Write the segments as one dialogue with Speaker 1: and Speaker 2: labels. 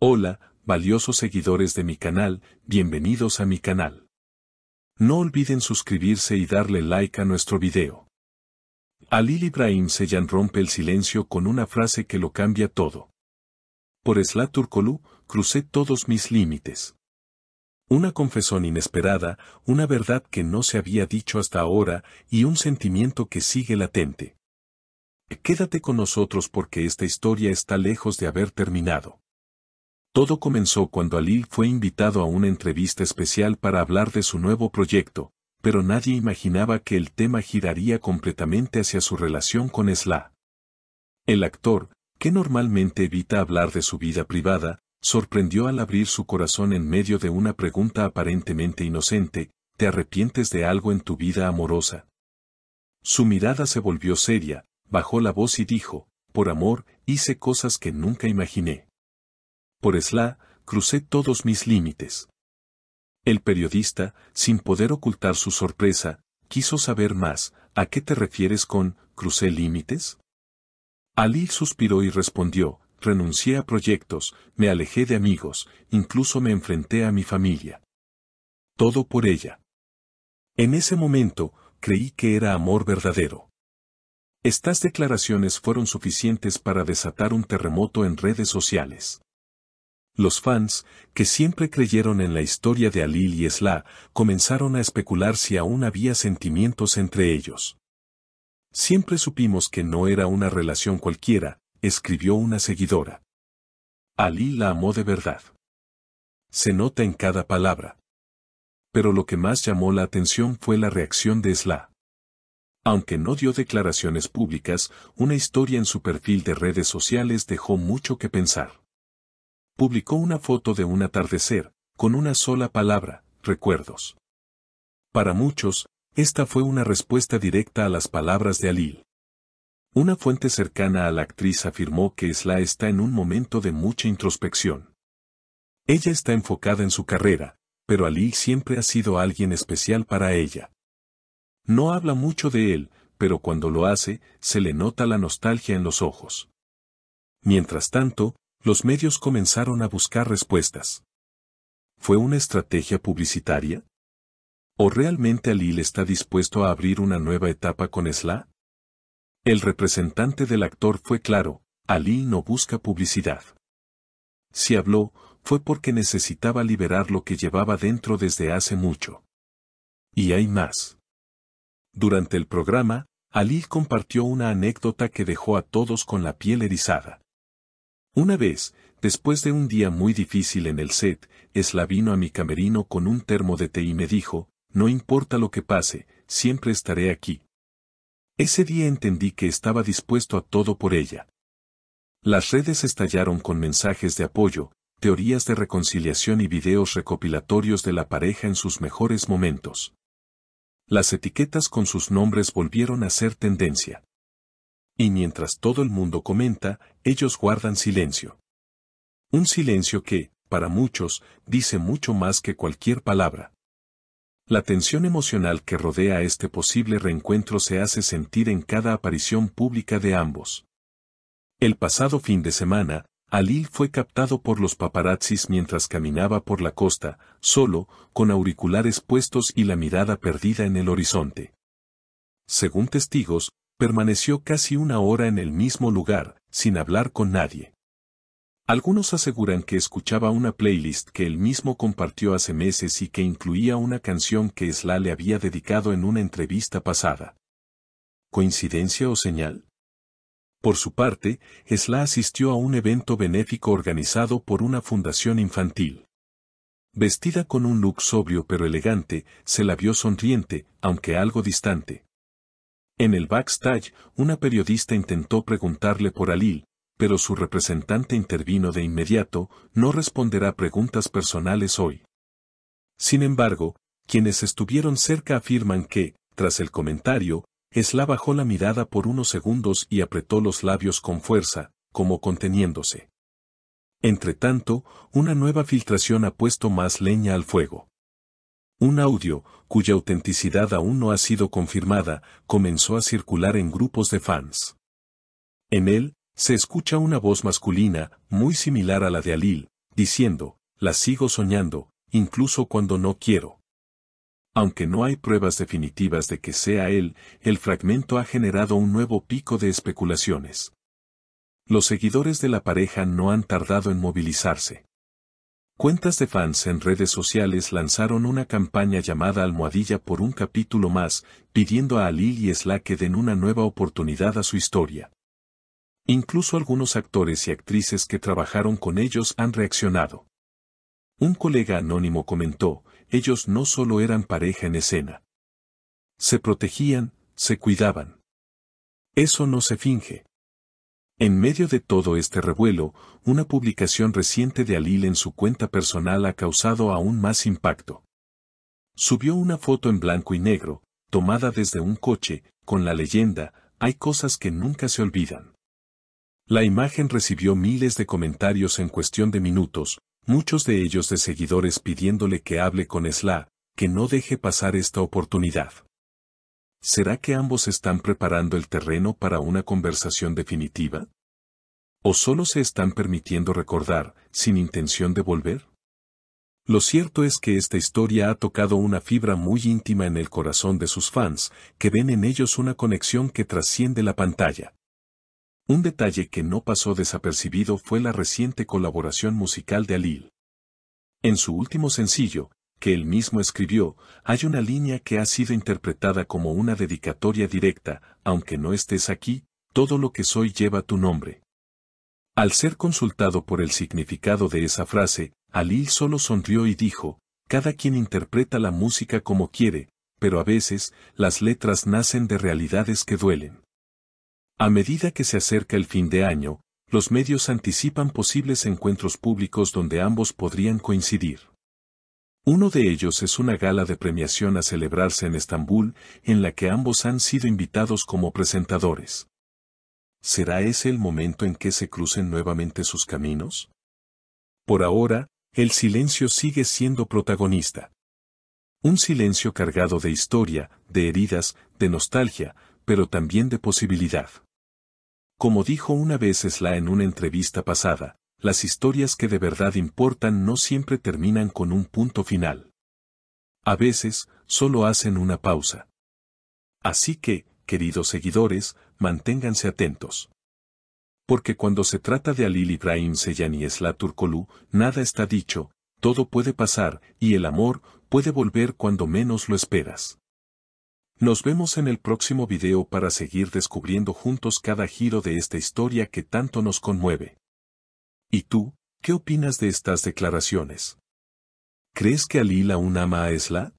Speaker 1: Hola, valiosos seguidores de mi canal, bienvenidos a mi canal. No olviden suscribirse y darle like a nuestro video. Halil İbrahim Ceylan rompe el silencio con una frase que lo cambia todo. Por Esla Turkoglu, crucé todos mis límites. Una confesión inesperada, una verdad que no se había dicho hasta ahora y un sentimiento que sigue latente. Quédate con nosotros porque esta historia está lejos de haber terminado. Todo comenzó cuando Halil fue invitado a una entrevista especial para hablar de su nuevo proyecto, pero nadie imaginaba que el tema giraría completamente hacia su relación con Esla. El actor, que normalmente evita hablar de su vida privada, sorprendió al abrir su corazón en medio de una pregunta aparentemente inocente: ¿te arrepientes de algo en tu vida amorosa? Su mirada se volvió seria, bajó la voz y dijo: por amor, hice cosas que nunca imaginé. Por Esla, crucé todos mis límites. El periodista, sin poder ocultar su sorpresa, quiso saber más. ¿A qué te refieres con crucé límites? Halil suspiró y respondió: renuncié a proyectos, me alejé de amigos, incluso me enfrenté a mi familia. Todo por ella. En ese momento, creí que era amor verdadero. Estas declaraciones fueron suficientes para desatar un terremoto en redes sociales. Los fans, que siempre creyeron en la historia de Halil y Esla, comenzaron a especular si aún había sentimientos entre ellos. Siempre supimos que no era una relación cualquiera, escribió una seguidora. Halil la amó de verdad. Se nota en cada palabra. Pero lo que más llamó la atención fue la reacción de Esla. Aunque no dio declaraciones públicas, una historia en su perfil de redes sociales dejó mucho que pensar. Publicó una foto de un atardecer, con una sola palabra: recuerdos. Para muchos, esta fue una respuesta directa a las palabras de Halil. Una fuente cercana a la actriz afirmó que Esla está en un momento de mucha introspección. Ella está enfocada en su carrera, pero Halil siempre ha sido alguien especial para ella. No habla mucho de él, pero cuando lo hace, se le nota la nostalgia en los ojos. Mientras tanto, los medios comenzaron a buscar respuestas. ¿Fue una estrategia publicitaria? ¿O realmente Halil está dispuesto a abrir una nueva etapa con Esla? El representante del actor fue claro: Halil no busca publicidad. Si habló, fue porque necesitaba liberar lo que llevaba dentro desde hace mucho. Y hay más. Durante el programa, Halil compartió una anécdota que dejó a todos con la piel erizada. Una vez, después de un día muy difícil en el set, Esla vino a mi camerino con un termo de té y me dijo: no importa lo que pase, siempre estaré aquí. Ese día entendí que estaba dispuesto a todo por ella. Las redes estallaron con mensajes de apoyo, teorías de reconciliación y videos recopilatorios de la pareja en sus mejores momentos. Las etiquetas con sus nombres volvieron a ser tendencia. Y mientras todo el mundo comenta, ellos guardan silencio. Un silencio que, para muchos, dice mucho más que cualquier palabra. La tensión emocional que rodea este posible reencuentro se hace sentir en cada aparición pública de ambos. El pasado fin de semana, Halil fue captado por los paparazzis mientras caminaba por la costa, solo, con auriculares puestos y la mirada perdida en el horizonte. Según testigos, permaneció casi una hora en el mismo lugar, sin hablar con nadie. Algunos aseguran que escuchaba una playlist que él mismo compartió hace meses y que incluía una canción que Esla le había dedicado en una entrevista pasada. ¿Coincidencia o señal? Por su parte, Esla asistió a un evento benéfico organizado por una fundación infantil. Vestida con un look sobrio pero elegante, se la vio sonriente, aunque algo distante. En el backstage, una periodista intentó preguntarle por Halil, pero su representante intervino de inmediato: no responderá preguntas personales hoy. Sin embargo, quienes estuvieron cerca afirman que, tras el comentario, Esla bajó la mirada por unos segundos y apretó los labios con fuerza, como conteniéndose. Entretanto, una nueva filtración ha puesto más leña al fuego. Un audio, cuya autenticidad aún no ha sido confirmada, comenzó a circular en grupos de fans. En él, se escucha una voz masculina, muy similar a la de Halil, diciendo, la sigo soñando, incluso cuando no quiero. Aunque no hay pruebas definitivas de que sea él, el fragmento ha generado un nuevo pico de especulaciones. Los seguidores de la pareja no han tardado en movilizarse. Cuentas de fans en redes sociales lanzaron una campaña llamada Almohadilla por un capítulo más, pidiendo a Halil y Esla que den una nueva oportunidad a su historia. Incluso algunos actores y actrices que trabajaron con ellos han reaccionado. Un colega anónimo comentó, ellos no solo eran pareja en escena. Se protegían, se cuidaban. Eso no se finge. En medio de todo este revuelo, una publicación reciente de Halil en su cuenta personal ha causado aún más impacto. Subió una foto en blanco y negro, tomada desde un coche, con la leyenda, hay cosas que nunca se olvidan. La imagen recibió miles de comentarios en cuestión de minutos, muchos de ellos de seguidores pidiéndole que hable con Esla, que no deje pasar esta oportunidad. ¿Será que ambos están preparando el terreno para una conversación definitiva? ¿O solo se están permitiendo recordar, sin intención de volver? Lo cierto es que esta historia ha tocado una fibra muy íntima en el corazón de sus fans, que ven en ellos una conexión que trasciende la pantalla. Un detalle que no pasó desapercibido fue la reciente colaboración musical de Halil. En su último sencillo, que él mismo escribió, hay una línea que ha sido interpretada como una dedicatoria directa, aunque no estés aquí, todo lo que soy lleva tu nombre. Al ser consultado por el significado de esa frase, Halil solo sonrió y dijo, cada quien interpreta la música como quiere, pero a veces, las letras nacen de realidades que duelen. A medida que se acerca el fin de año, los medios anticipan posibles encuentros públicos donde ambos podrían coincidir. Uno de ellos es una gala de premiación a celebrarse en Estambul, en la que ambos han sido invitados como presentadores. ¿Será ese el momento en que se crucen nuevamente sus caminos? Por ahora, el silencio sigue siendo protagonista. Un silencio cargado de historia, de heridas, de nostalgia, pero también de posibilidad. Como dijo una vez Esla en una entrevista pasada, las historias que de verdad importan no siempre terminan con un punto final. A veces, solo hacen una pausa. Así que, queridos seguidores, manténganse atentos. Porque cuando se trata de Halil Ibrahim Ceyhan y Esla Turkoglu, nada está dicho, todo puede pasar, y el amor puede volver cuando menos lo esperas. Nos vemos en el próximo video para seguir descubriendo juntos cada giro de esta historia que tanto nos conmueve. ¿Y tú, qué opinas de estas declaraciones? ¿Crees que Halil aún ama a Esla?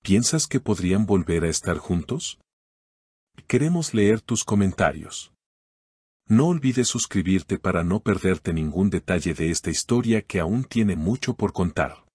Speaker 1: ¿Piensas que podrían volver a estar juntos? Queremos leer tus comentarios. No olvides suscribirte para no perderte ningún detalle de esta historia que aún tiene mucho por contar.